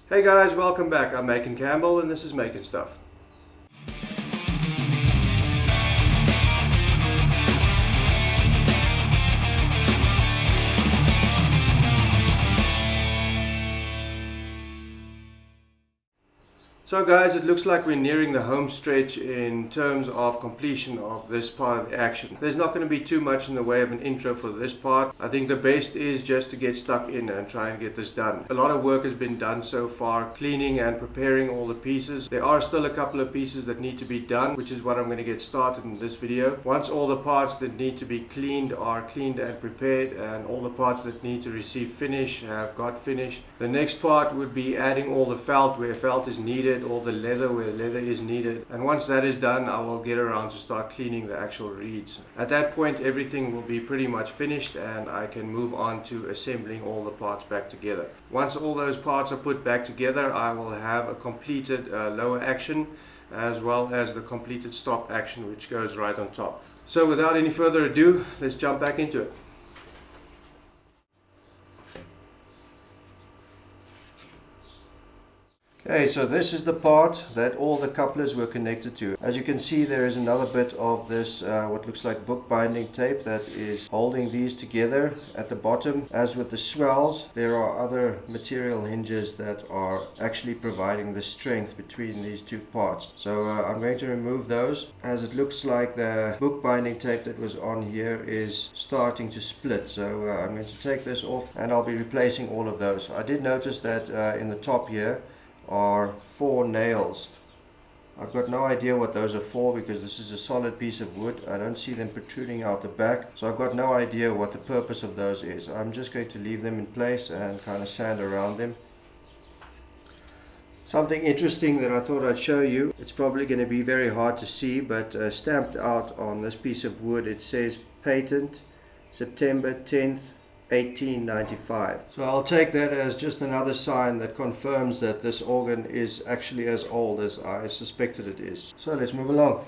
Hey guys, welcome back. I'm Macon Campbell and this is maconSTUFF. So guys, it looks like we're nearing the home stretch in terms of completion of this part of the action. There's not going to be too much in the way of an intro for this part. I think the best is just to get stuck in and try and get this done. A lot of work has been done so far, cleaning and preparing all the pieces. There are still a couple of pieces that need to be done, which is what I'm going to get started in this video. Once all the parts that need to be cleaned are cleaned and prepared, and all the parts that need to receive finish have got finished, the next part would be adding all the felt where felt is needed, all the leather where leather is needed, and once that is done I will get around to start cleaning the actual reeds. At that point everything will be pretty much finished and I can move on to assembling all the parts back together. Once all those parts are put back together, I will have a completed lower action as well as the completed stop action, which goes right on top. So without any further ado, let's jump back into it. Okay, so this is the part that all the couplers were connected to. As you can see, there is another bit of this what looks like bookbinding tape that is holding these together at the bottom. As with the swells, there are other material hinges that are actually providing the strength between these two parts. So I'm going to remove those, as it looks like the bookbinding tape that was on here is starting to split. So I'm going to take this off and I'll be replacing all of those. I did notice that in the top here are 4 nails. I've got no idea what those are for because this is a solid piece of wood. I don't see them protruding out the back, so I've got no idea what the purpose of those is. I'm just going to leave them in place and kind of sand around them. Something interesting that I thought I'd show you, it's probably going to be very hard to see, but stamped out on this piece of wood it says patent September 10th 1895. So I'll take that as just another sign that confirms that this organ is actually as old as I suspected it is. So let's move along.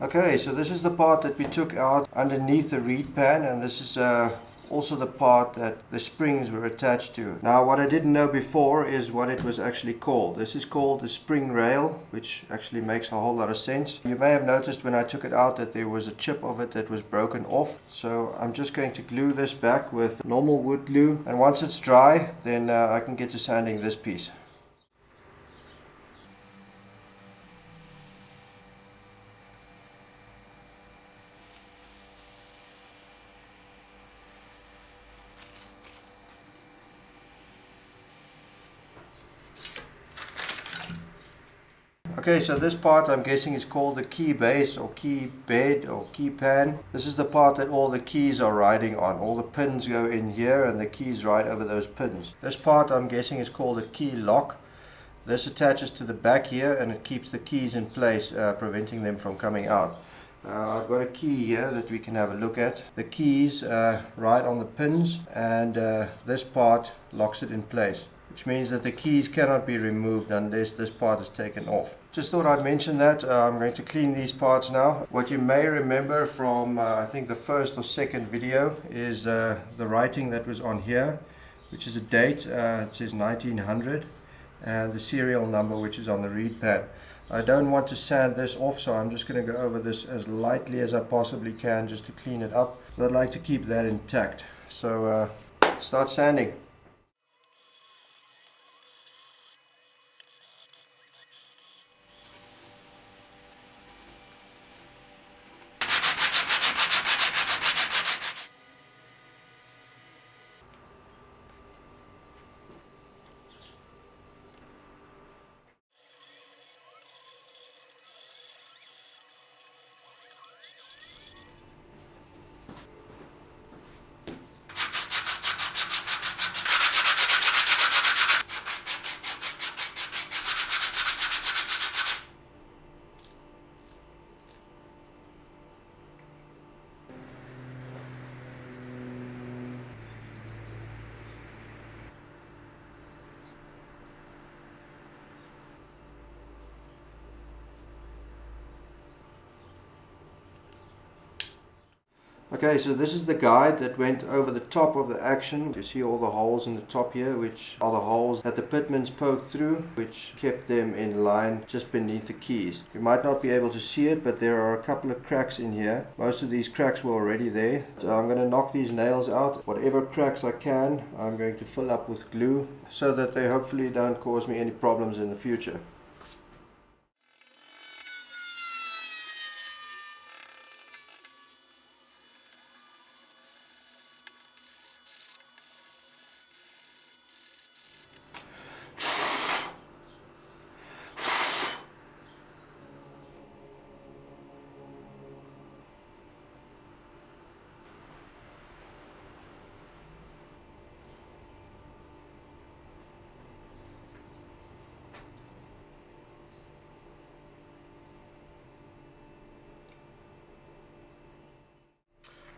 Okay, so this is the part that we took out underneath the reed pan, and this is also the part that the springs were attached to. Now what I didn't know before is what it was actually called. This is called the spring rail, which actually makes a whole lot of sense. You may have noticed when I took it out that there was a chip of it that was broken off. So I'm just going to glue this back with normal wood glue, and once it's dry then I can get to sanding this piece. Okay, so this part I'm guessing is called the key base or key bed or key pan. This is the part that all the keys are riding on. All the pins go in here and the keys ride over those pins. This part I'm guessing is called the key lock. This attaches to the back here and it keeps the keys in place, preventing them from coming out. I've got a key here that we can have a look at. The keys right on the pins, and this part locks it in place, which means that the keys cannot be removed unless this part is taken off. Just thought I'd mention that. I'm going to clean these parts now. What you may remember from I think the first or second video is the writing that was on here, which is a date. It says 1900, and the serial number, which is on the reed pad. I don't want to sand this off, so I'm just going to go over this as lightly as I possibly can just to clean it up. But I'd like to keep that intact. So start sanding. Okay, so this is the guide that went over the top of the action. You see all the holes in the top here, which are the holes that the pitmans poked through, which kept them in line just beneath the keys. You might not be able to see it, but there are a couple of cracks in here. Most of these cracks were already there. So I'm going to knock these nails out. Whatever cracks I can, I'm going to fill up with glue so that they hopefully don't cause me any problems in the future.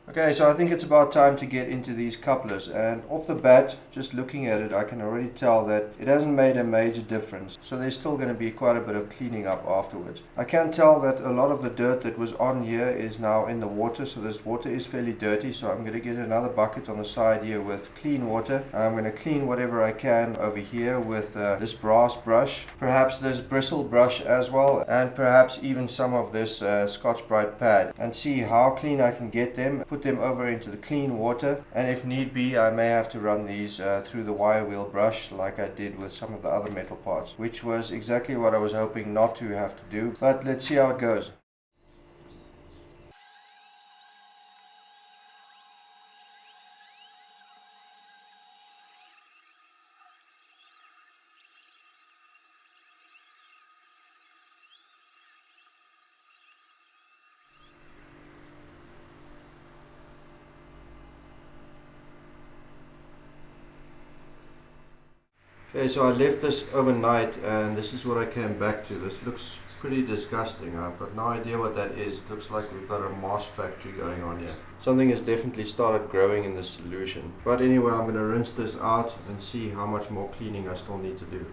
Okay, so I think it's about time to get into these couplers, and off the bat, just looking at it, I can already tell that it hasn't made a major difference, so there's still going to be quite a bit of cleaning up afterwards. I can tell that a lot of the dirt that was on here is now in the water, so this water is fairly dirty, so I'm going to get another bucket on the side here with clean water. I'm going to clean whatever I can over here with this brass brush, perhaps this bristle brush as well, and perhaps even some of this Scotch-Brite pad, and see how clean I can get them. Put them over into the clean water, and if need be I may have to run these through the wire wheel brush like I did with some of the other metal parts, which was exactly what I was hoping not to have to do, but let's see how it goes. Okay, so I left this overnight, and this is what I came back to. This looks pretty disgusting. I've got no idea what that is. It looks like we've got a moss factory going on here. Something has definitely started growing in this solution. But anyway, I'm going to rinse this out and see how much more cleaning I still need to do.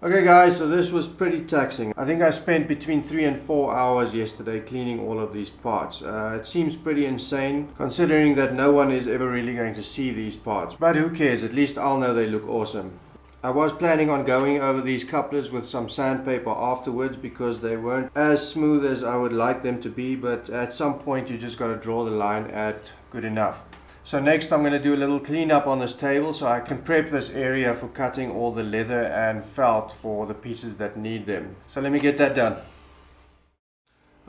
Okay guys, so this was pretty taxing. I think I spent between 3 and 4 hours yesterday cleaning all of these parts. It seems pretty insane considering that no one is ever really going to see these parts. But who cares, at least I'll know they look awesome. I was planning on going over these couplers with some sandpaper afterwards because they weren't as smooth as I would like them to be, but at some point you just got to draw the line at good enough. So next I'm going to do a little cleanup on this table so I can prep this area for cutting all the leather and felt for the pieces that need them. So let me get that done.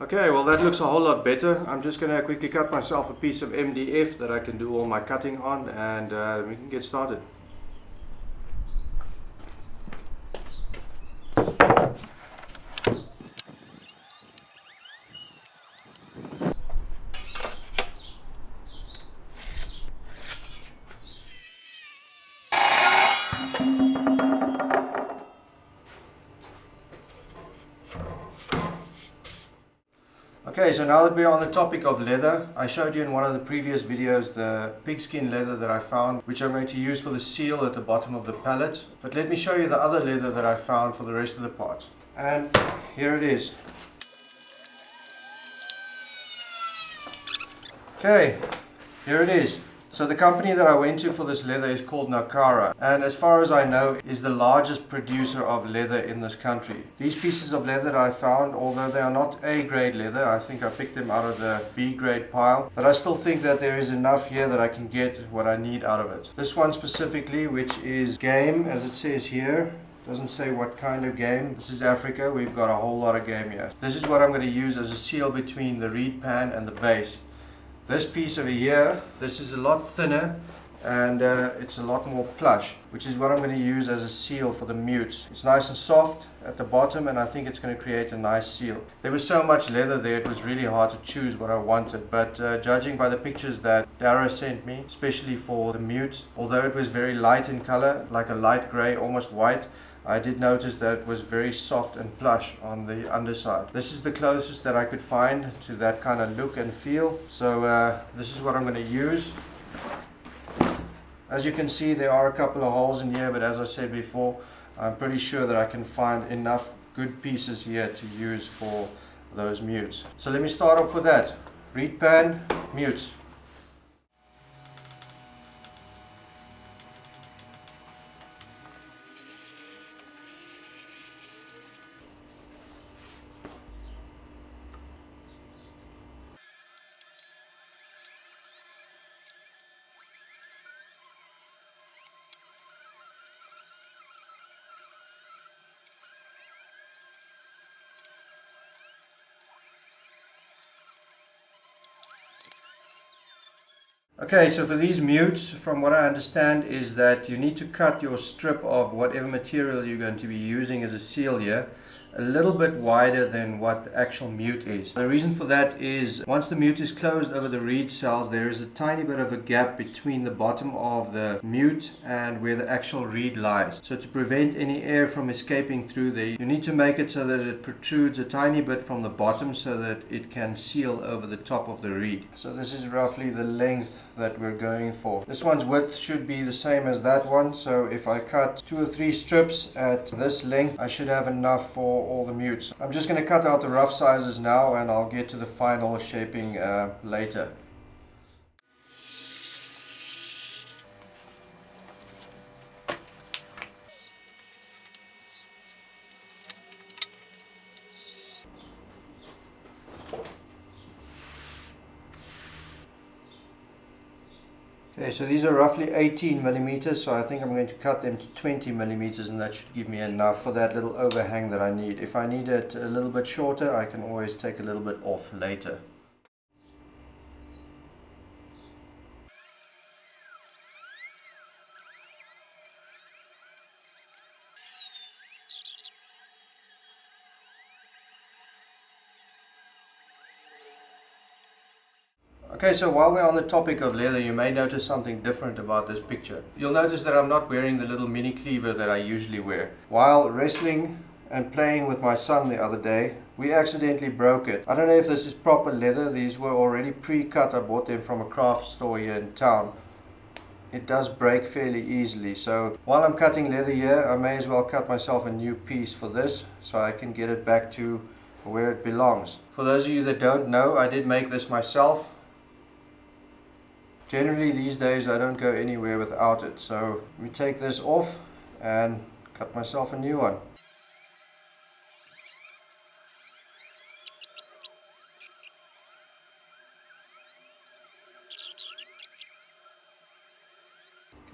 Okay, well that looks a whole lot better. I'm just going to quickly cut myself a piece of MDF that I can do all my cutting on, and we can get started. Okay, so now that we're on the topic of leather, I showed you in one of the previous videos the pigskin leather that I found, which I'm going to use for the seal at the bottom of the pallet. But let me show you the other leather that I found for the rest of the parts. And here it is. Okay, here it is. So the company that I went to for this leather is called Nakara, and as far as I know is the largest producer of leather in this country. These pieces of leather that I found, although they are not A grade leather, I think I picked them out of the B grade pile, but I still think that there is enough here that I can get what I need out of it. This one specifically, which is game, as it says here, doesn't say what kind of game. This is Africa, we've got a whole lot of game here. This is what I'm going to use as a seal between the reed pan and the base. This piece over here, this is a lot thinner and it's a lot more plush, which is what I'm going to use as a seal for the mutes. It's nice and soft at the bottom, and I think it's going to create a nice seal. There was so much leather there, it was really hard to choose what I wanted, but judging by the pictures that Dara sent me, especially for the mutes, although it was very light in color, like a light gray, almost white, I did notice that it was very soft and plush on the underside. This is the closest that I could find to that kind of look and feel. So this is what I'm going to use. As you can see, there are a couple of holes in here, but as I said before, I'm pretty sure that I can find enough good pieces here to use for those mutes. So let me start off with that. Reed pan, mutes. Okay, so for these mutes, from what I understand is that you need to cut your strip of whatever material you're going to be using as a seal here a little bit wider than what the actual mute is. The reason for that is once the mute is closed over the reed cells, there is a tiny bit of a gap between the bottom of the mute and where the actual reed lies. So to prevent any air from escaping through there, you need to make it so that it protrudes a tiny bit from the bottom so that it can seal over the top of the reed. So this is roughly the length that we're going for. This one's width should be the same as that one, so if I cut 2 or 3 strips at this length, I should have enough for all the mutes. I'm just going to cut out the rough sizes now, and I'll get to the final shaping later. Okay, so these are roughly 18 millimeters, so I think I'm going to cut them to 20 millimeters, and that should give me enough for that little overhang that I need. If I need it a little bit shorter, I can always take a little bit off later. Okay, so while we're on the topic of leather, you may notice something different about this picture. You'll notice that I'm not wearing the little mini cleaver that I usually wear. While wrestling and playing with my son the other day, we accidentally broke it. I don't know if this is proper leather. These were already pre-cut. I bought them from a craft store here in town. it does break fairly easily. So while I'm cutting leather here, I may as well cut myself a new piece for this so I can get it back to where it belongs. For those of you that don't know, I did make this myself. Generally these days I don't go anywhere without it, so we take this off and cut myself a new one.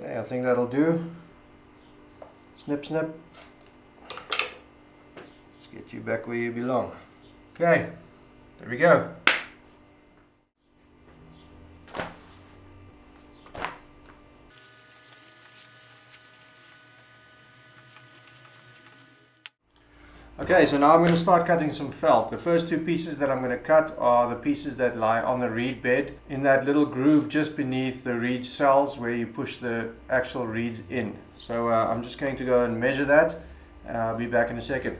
Okay, I think that'll do. Snip, snip. Let's get you back where you belong. Okay, there we go. Okay, so now I'm going to start cutting some felt. The first two pieces that I'm going to cut are the pieces that lie on the reed bed in that little groove just beneath the reed cells where you push the actual reeds in. So I'm just going to go and measure that. I'll be back in a second.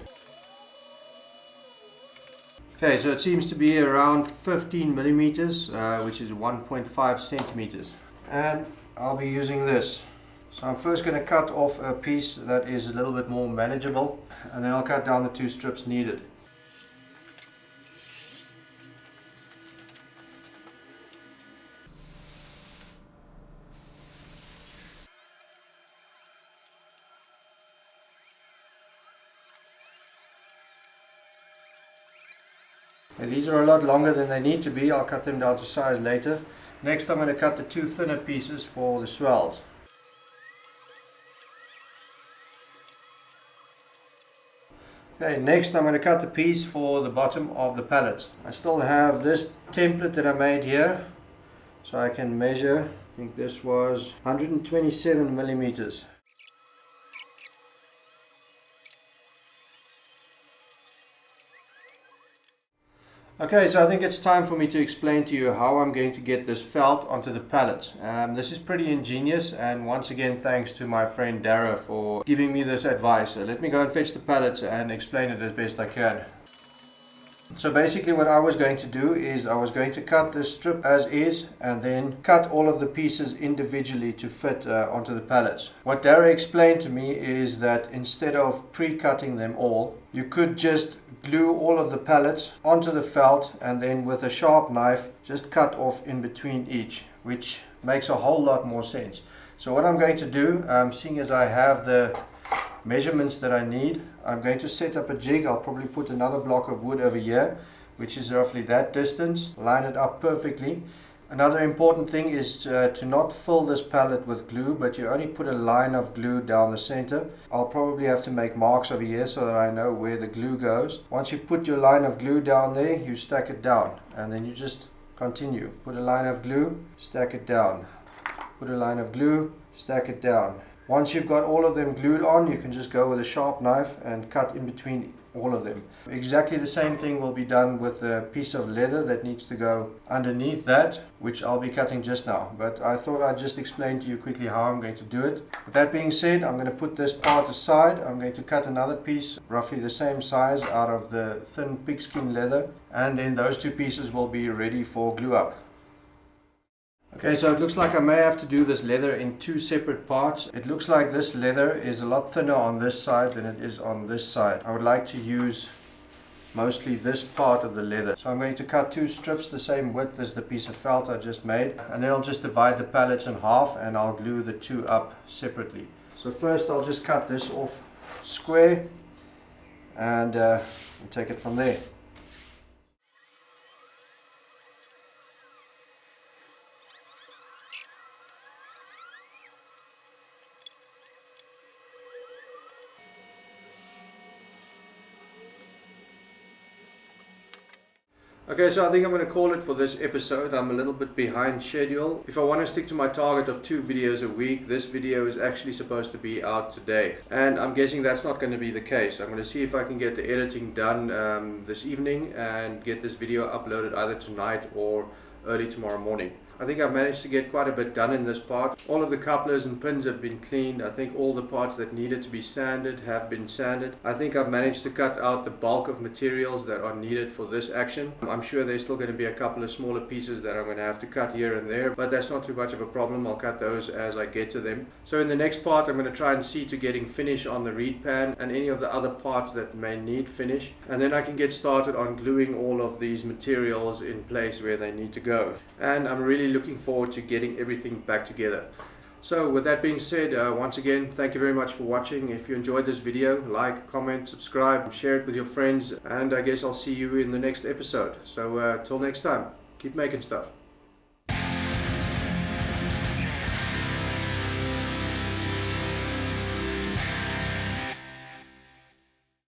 Okay, so it seems to be around 15 millimeters, which is 1.5 centimeters. And I'll be using this. So I'm first going to cut off a piece that is a little bit more manageable, and then I'll cut down the 2 strips needed. Okay, these are a lot longer than they need to be. I'll cut them down to size later. Next I'm going to cut the 2 thinner pieces for the swells. Okay, next I'm going to cut the piece for the bottom of the pellets. I still have this template that I made here, so I can measure. I think this was 127 millimeters. Okay, so I think it's time for me to explain to you how I'm going to get this felt onto the pallets. This is pretty ingenious, and once again thanks to my friend Dara for giving me this advice. So let me go and fetch the pallets and explain it as best I can. So basically what I was going to do is I was going to cut this strip as is and then cut all of the pieces individually to fit onto the pallets. What Dara explained to me is that instead of pre-cutting them all, you could just glue all of the pallets onto the felt and then with a sharp knife just cut off in between each, which makes a whole lot more sense. So what I'm going to do, seeing as I have the measurements that I need, I'm going to set up a jig. I'll probably put another block of wood over here, which is roughly that distance, line it up perfectly. Another important thing is to not fill this pallet with glue, but you only put a line of glue down the center. I'll probably have to make marks over here so that I know where the glue goes. Once you put your line of glue down there, you stack it down and then you just continue. Put a line of glue, stack it down. Put a line of glue, stack it down. Once you've got all of them glued on, you can just go with a sharp knife and cut in between all of them. Exactly the same thing will be done with a piece of leather that needs to go underneath that, which I'll be cutting just now. But I thought I'd just explain to you quickly how I'm going to do it. With that being said, I'm going to put this part aside. I'm going to cut another piece roughly the same size out of the thin pigskin leather, and then those 2 pieces will be ready for glue up. Okay, so it looks like I may have to do this leather in 2 separate parts. It looks like this leather is a lot thinner on this side than it is on this side. I would like to use mostly this part of the leather. So I'm going to cut 2 strips the same width as the piece of felt I just made, and then I'll just divide the pallets in half and I'll glue the 2 up separately. So first I'll just cut this off square and take it from there. Okay, so I think I'm going to call it for this episode. I'm a little bit behind schedule. If I want to stick to my target of 2 videos a week, this video is actually supposed to be out today. And I'm guessing that's not going to be the case. I'm going to see if I can get the editing done this evening and get this video uploaded either tonight or early tomorrow morning. I think I've managed to get quite a bit done in this part. All of the couplers and pins have been cleaned. I think all the parts that needed to be sanded have been sanded. I think I've managed to cut out the bulk of materials that are needed for this action. I'm sure there's still going to be a couple of smaller pieces that I'm going to have to cut here and there, but that's not too much of a problem. I'll cut those as I get to them. So in the next part, I'm going to try and see to getting finish on the reed pan and any of the other parts that may need finish, and then I can get started on gluing all of these materials in place where they need to go. And I'm really looking forward to getting everything back together. So with that being said, once again, thank you very much for watching. If you enjoyed this video, like, comment, subscribe, share it with your friends, and I guess I'll see you in the next episode. So till next time, keep making stuff.